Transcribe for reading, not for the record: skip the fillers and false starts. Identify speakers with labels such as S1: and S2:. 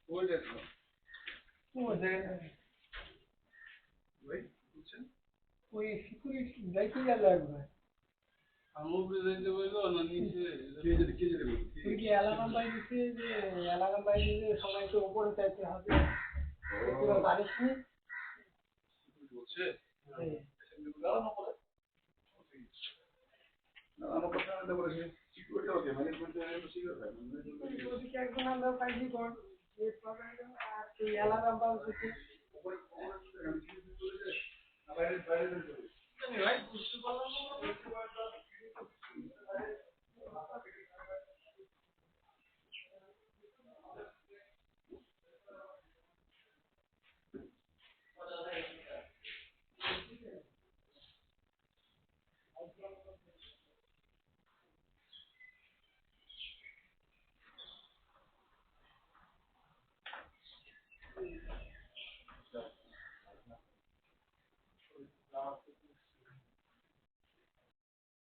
S1: ওই দেখো ওই সিকিউরিটি দেখি লাগবে আমুকে দিতে বললো না নিচে কে যেতে বললো তুই কি অ্যালার্ম বাই দিতে যে অ্যালার্ম বাই দিতে সবাই তো উপরে চাইতে হবে পুরো গাড়ি কি বলছে না আমার কথা না বলেছে সিকিউরিটি ওকে ম্যানেজমেন্ট এর সিকিউরিটি কি একজন আমরা পাইছি কোন যে প্রবলেম আর তুই অ্যালার্ম বাই দিতে উপরে বাইরে বাইরে আমি ভাই বুঝতে পারলাম না